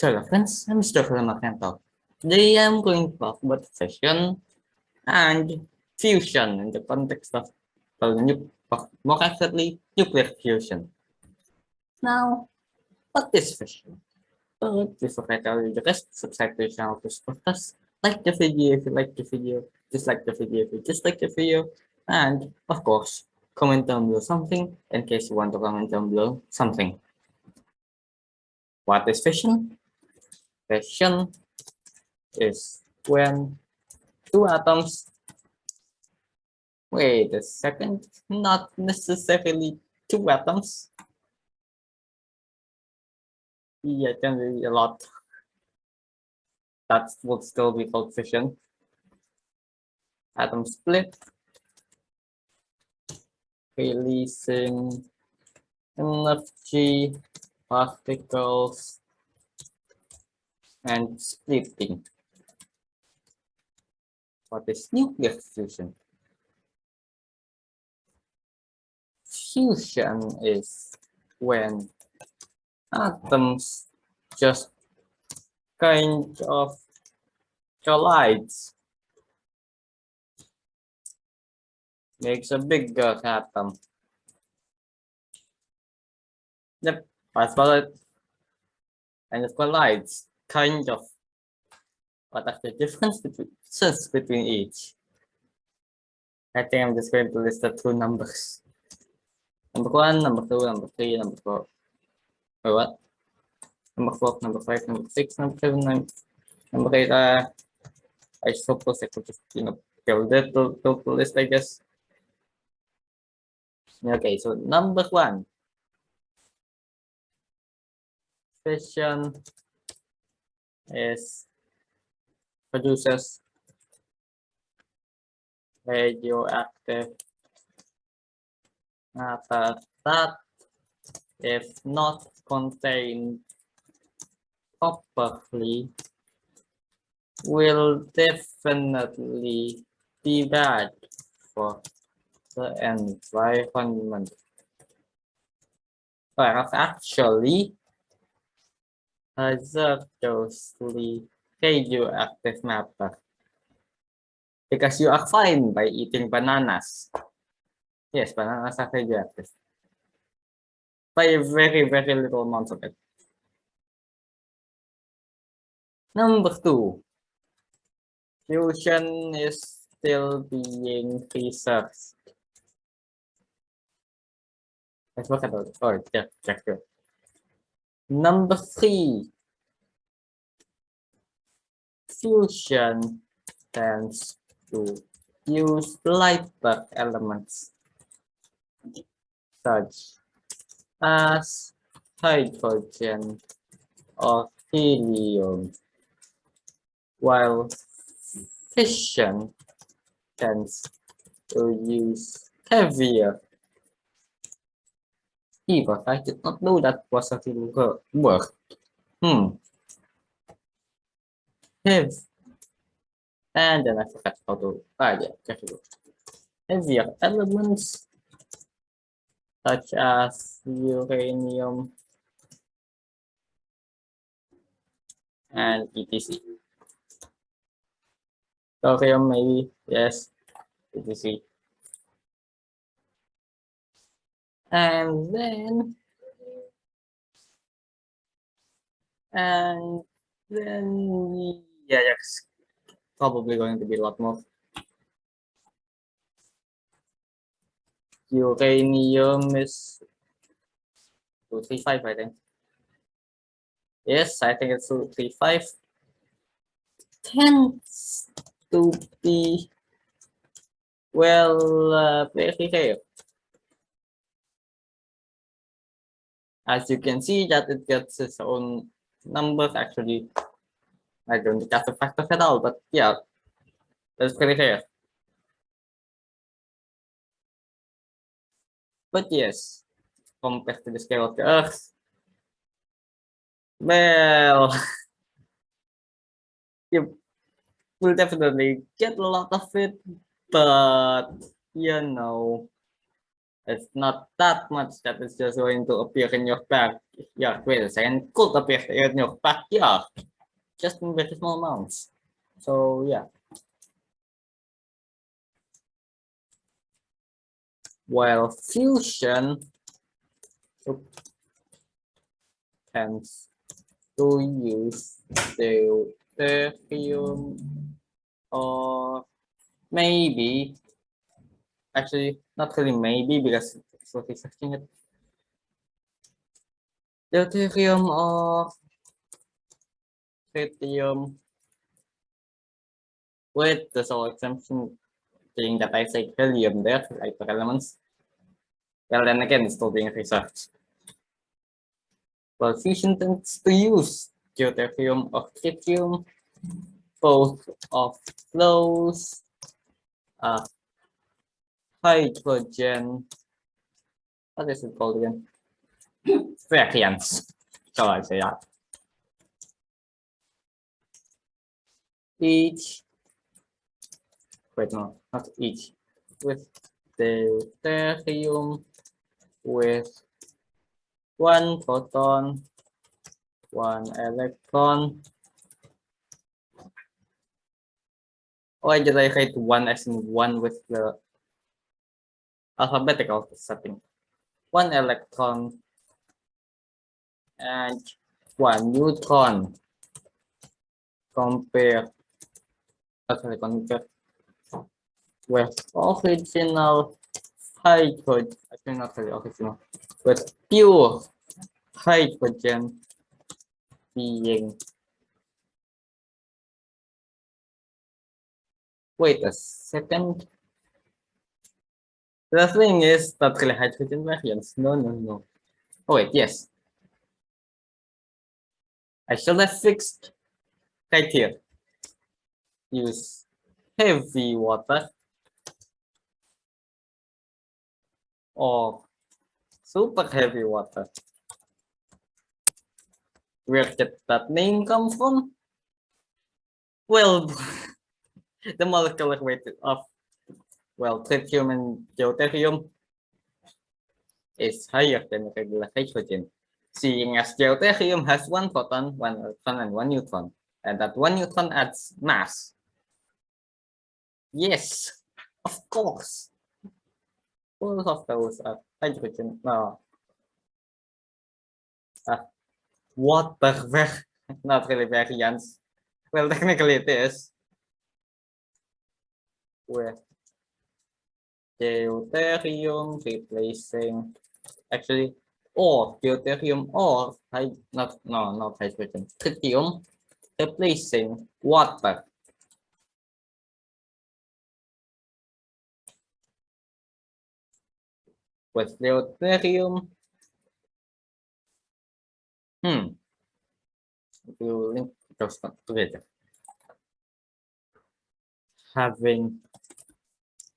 Hello friends, I'm Mr. Makanto. Today I'm going to talk about fission and fusion in the context of, more accurately, nuclear fusion. Now, what is fission? But before I tell you the rest, subscribe to the channel to support us. Like the video if you like the video, dislike the video if you dislike the video, and of course, comment down below something in case you want to comment down below something. What is fission? Fission is when two atoms. Wait a second, not necessarily two atoms. Yeah, it can be a lot. That would still be called fission. Atom split, releasing energy, particles, and splitting. What is nuclear fusion? Fusion is when atoms just kind of collides, makes a bigger atom. Yep, that's what it, and it collides, kind of. What are the differences between each? I think I'm just going to list the two numbers. Number 1, number 2, number 3, number 4. Wait, what? Number 4, number 5, number 6, number 7, number 8. I suppose I could just, build it to list, I guess. Okay, so number 1. Fission produces radioactive matter that, if not contained properly, will definitely be bad for the environment. Whereas actually, hazardously radioactive matter. Because you are fine by eating bananas. Yes, bananas are radioactive. By very, very little amounts of it. Number 2. Fusion is still being researched. Let's look at it. Oh, check it. Number 3. Fusion tends to use lighter elements such as hydrogen or helium, while fission tends to use heavier. But I did not know that was a real word. Heavy. And then I forgot how to. Heavier elements such as uranium and etc. Thorium, maybe, yes, etc. And then yeah, it's probably going to be a lot more. Uranium is 235, I think. Yes, I think it's 235. Tends to be, well, very rare. As you can see that it gets its own numbers. Actually, I don't think that's a factor at all, but yeah, that's pretty rare. But yes, compared to the scale of the Earth, well, you will definitely get a lot of it, but It's not that much that is just going to appear in your backyard. Wait a second, could appear in your backyard, just in very small amounts. So yeah. While fusion tends to use deuterium or maybe, actually not really maybe because it's what researching it. Deuterium or tritium with the sole exemption being that I say helium there, like the elements. Well, then again, it's still being researched. Well, fusion tends to use deuterium or tritium, both of those hydrogen, what is it called again? Variants, shall I say that? Each, wait, no, not each, with deuterium with one proton, one electron. Why did I write one as in one with the alphabetical setting? One electron and one neutron. Compare with original hydrogen, actually not really original, with pure hydrogen being, wait a second. The thing is not really hydrogen variants. No. Oh wait, yes. I should have fixed right here. Use heavy water or super heavy water. Where did that name come from? Well, the molecular weight of, well, tritium and deuterium is higher than regular hydrogen, seeing as deuterium has one proton, one electron, and one neutron, and that one neutron adds mass. Yes, of course. Both of those are hydrogen. No. Water, not really variants. Well, technically it is. With deuterium replacing, actually, or deuterium or not hydrogen, tritium replacing water. With deuterium, you link those together, having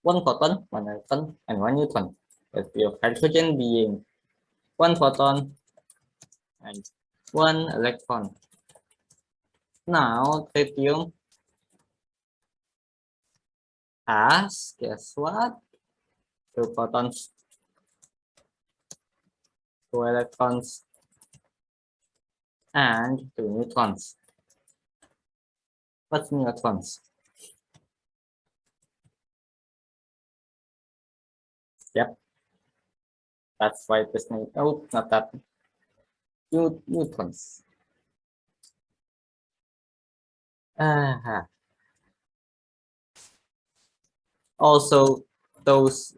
one proton, one electron, and one neutron, with your hydrogen being one proton and one electron. Now, tritium has, guess what? Two protons, two electrons, and two neutrons. What's neutrons? Yep. That's why this name, oh, not that. Neutrons. Also, those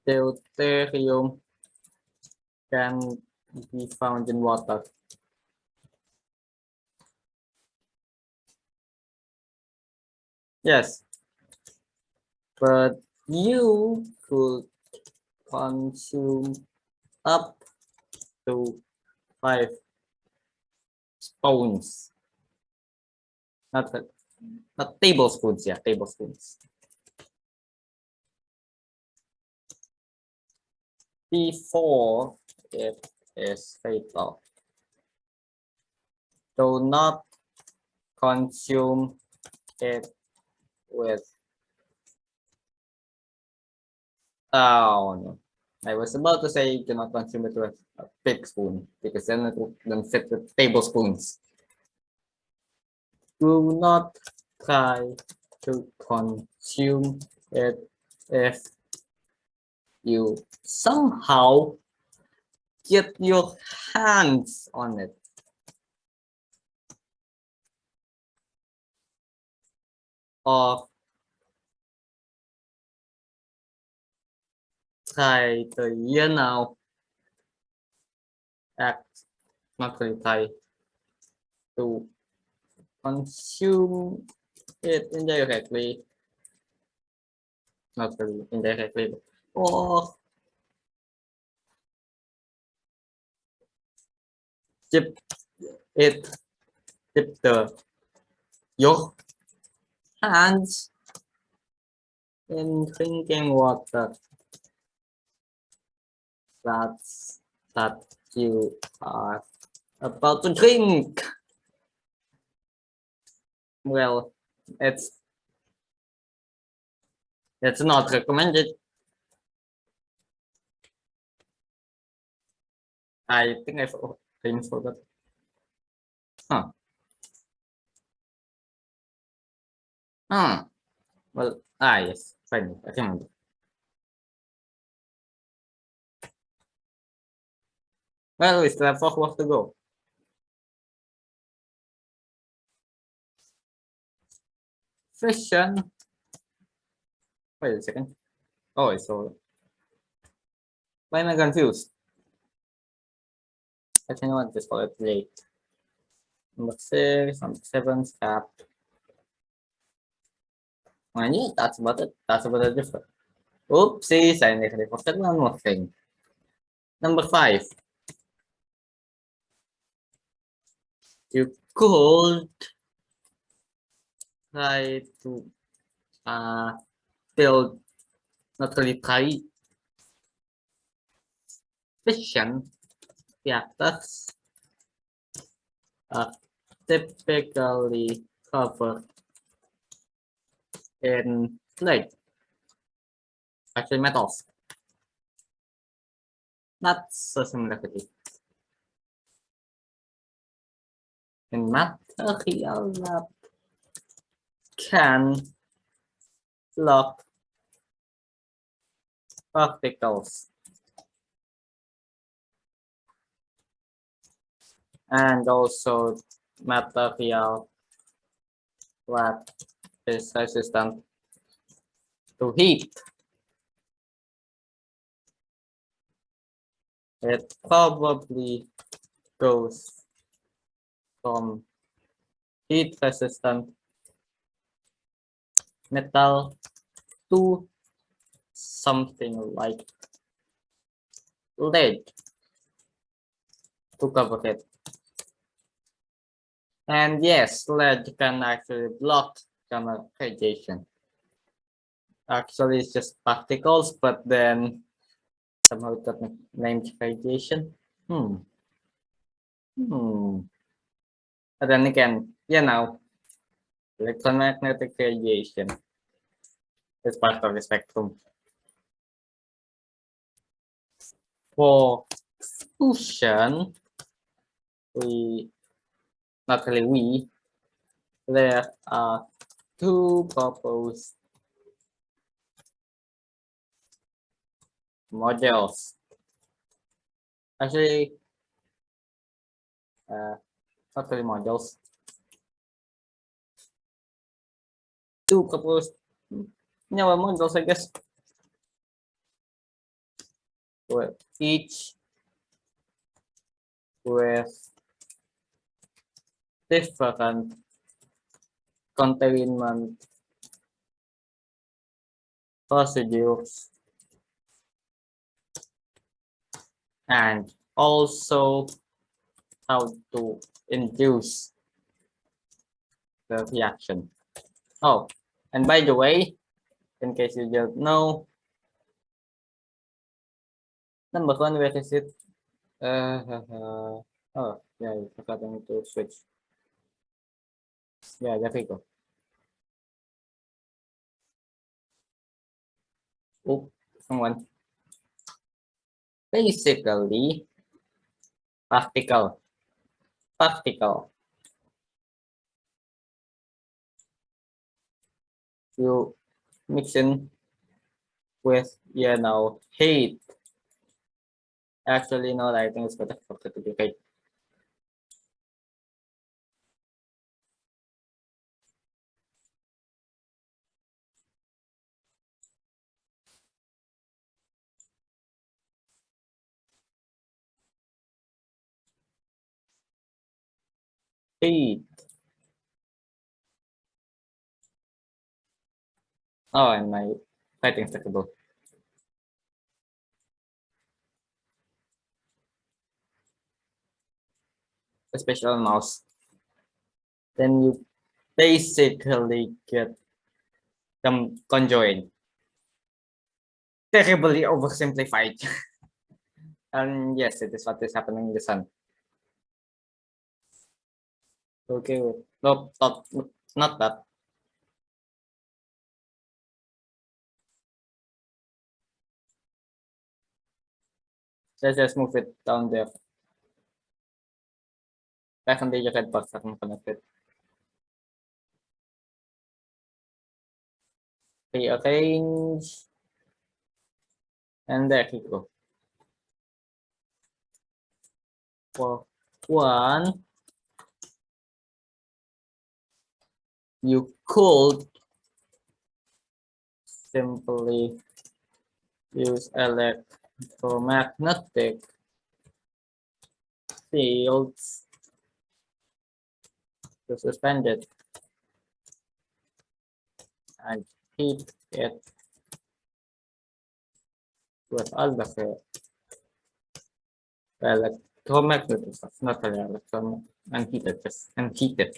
deuterium can be found in water. Yes, but you could consume up to 5 spoons. Not tablespoons, yeah, tablespoons. Before it is fatal. Do not consume it with Oh no. I was about to say do not consume it with a big spoon because then it will then fit with tablespoons. Do not try to consume it if you somehow get your hands on it. Or try to, act, not really try to consume it indirectly, not really indirectly, or dip it, dip your hands in drinking water that's that you are about to drink. Well, it's not recommended. I think I forgot. Huh. Huh. Well, yes, fine. I remember. Well, we still have 4 hours to go. Fission. Wait a second. Oh, so why am I confused? Actually, you know what? Just call it late. Number 6, number 7, scrap. And yeah, that's about it. That's about the difference. Oopsies, I nearly forgot one more thing. Number 5. You could try to build, not really try, fission reactors are typically covered in lead, actually metals, not so similarity. In material that can lock particles and also material that is resistant to heat. It probably goes from heat resistant metal to something like lead to cover it. And yes, lead can actually block gamma radiation. Actually, it's just particles, but then somehow it got named radiation. Hmm. But then again, electromagnetic radiation is part of the spectrum. For fusion, there are 2 proposed models. Actually, not really models. 2 proposed, models, I guess. Well, each with different containment procedures and also how to induce the reaction. Oh, and by the way, in case you don't know, number 1, where is it? Oh, yeah, I forgot to switch. Yeah, there we go. Oh, second one, basically practical. You mix in with, hate. Actually, no, I think it's better for it to be hate. Hate. Oh, and my fighting stackable. A special mouse. Then you basically get them conjoined. Terribly oversimplified. And yes, it is what is happening in the sun. Okay, nope, not that. Let's just move it down there. Definitely you can put something connected. Rearrange. And there you go. For one, you could simply use electromagnetic fields to suspend it and heat it with other electromagnetic stuff, not electron, and heat it, just and heat it.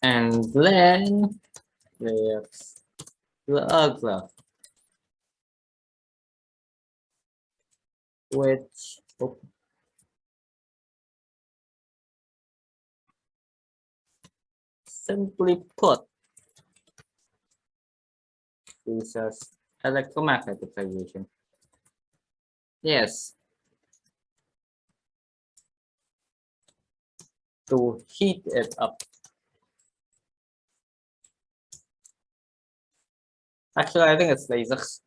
And then there's the other, which simply put uses electromagnetic radiation. Yes. To heat it up. Actually, I think it's lasers.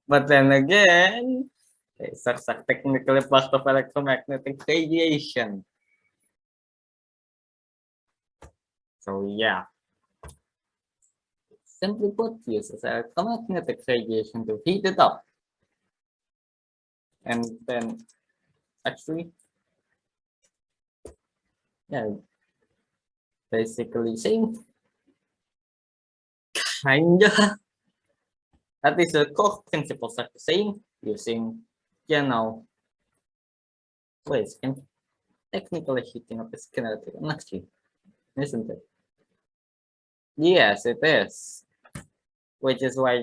But then again, lasers are technically part of electromagnetic radiation. So yeah. Simply put, uses electromagnetic radiation to heat it up. And then actually, yeah, basically same. Kinda. At least the core principles are the same, using, ways and technically heating up is kinetic energy, isn't it? Yes, it is. Which is why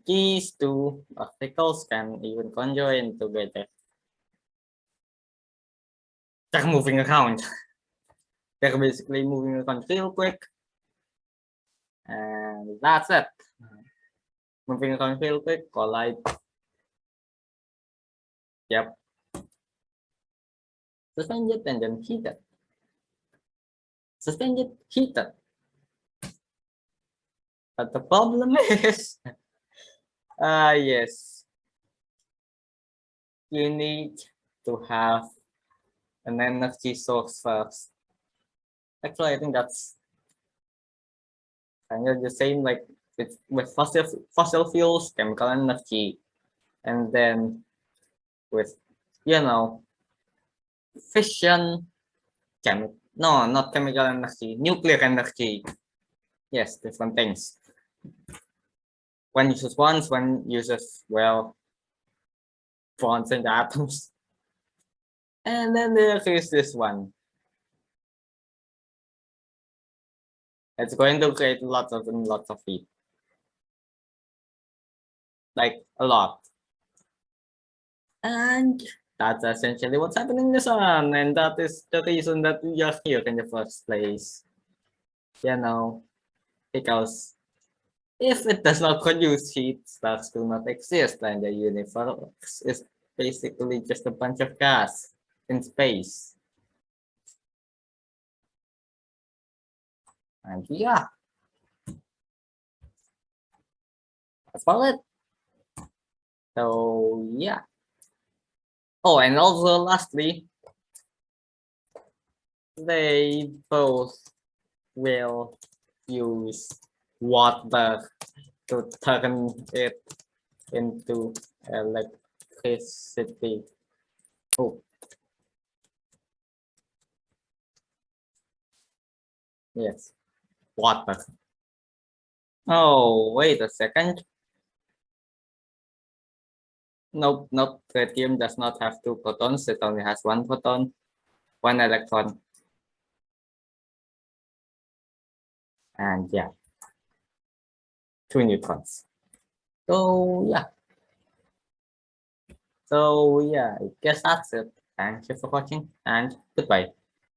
these two particles can even conjoin together. They're moving around. They're basically moving around real quick. And that's it. Moving around real quick, collide. Yep. Suspend it and then heat it. Suspend it, heat it. But the problem is, yes, you need to have an energy source first. Actually, I think that's kind of the same like with fossil fuels, chemical energy, and then with fission, not chemical energy, nuclear energy. Yes, different things. One uses bonds, one uses, well, bonds and atoms. And then there is this one. It's going to create lots of heat. Like a lot. And that's essentially what's happening in the sun. And that is the reason that we are here in the first place. because if it does not produce heat, stars do not exist, and the universe is basically just a bunch of gas in space. And yeah, that's about it. So yeah. Oh, and also lastly, they both will use water to turn it into electricity. Oh, yes, water. Oh, wait a second. Nope, nope. Tritium does not have two protons. It only has one proton, one electron. And yeah, two neutrons. So yeah. So yeah, I guess that's it. Thank you for watching and goodbye.